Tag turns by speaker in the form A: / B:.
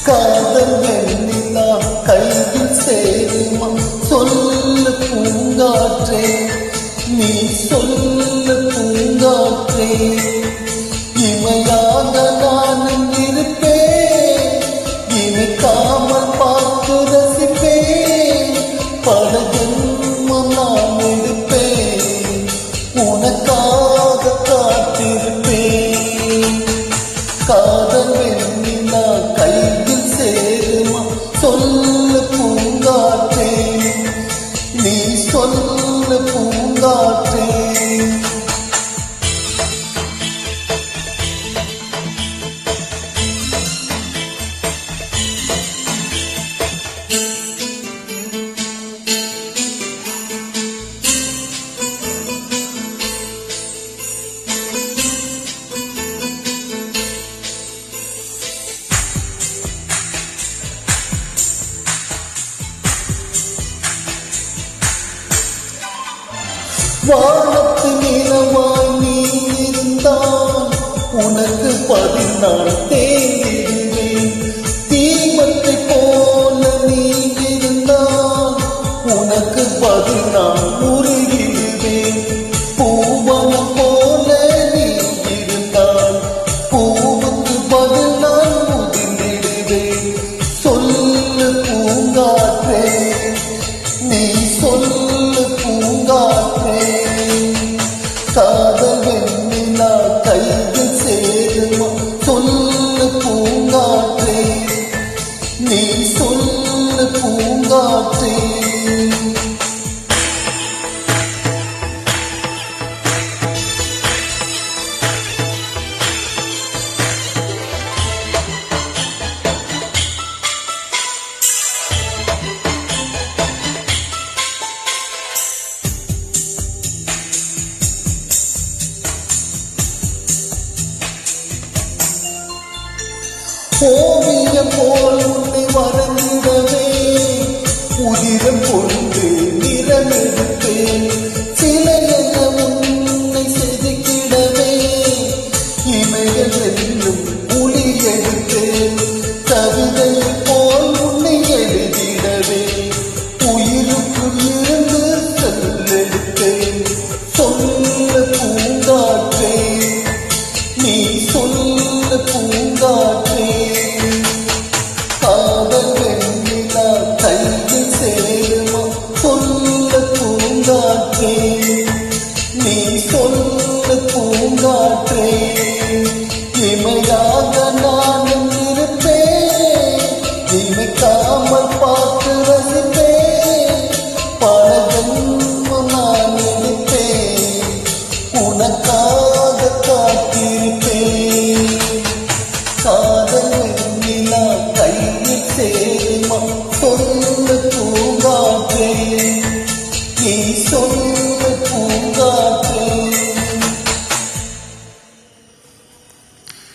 A: காதல் வெண்ணிலா கையில் சேருமா சொல்லு பூங்காற்றே, நீ சொல்லு பூங்காற்றே. இமையாக நானும் இருப்பேன், இமைக்காமல் பார்த்து ரசிப்பேன். பல ஜென்மம் நான் எடுப்பேன், உனக்காக காத்திருப்பேன். காதல் வெண்ணிலா கையில் சேருமா சொல்லு பூங்காற்றே, நீ சொல்லு பூங்காற்றே. வானத்து நிலவாய் நீ இருந்தால் உனக்கு பதில் நான் தேடிடுவேன். தீமத்தை போல நீ இருந்தால் உனக்கு பதில் நான் உருகிடுவேன். பூவனம் போல நீ இருந்தால் பூவுக்கு பதில் நான் உதிர்ந்திடுவேன். சொல்லு பூங்காற்றே, நீ சொல்லு பூங்காற்றே. காதல் வெண்ணிலா கையில் சேருமா சொல்லு பூங்காற்றே, நீ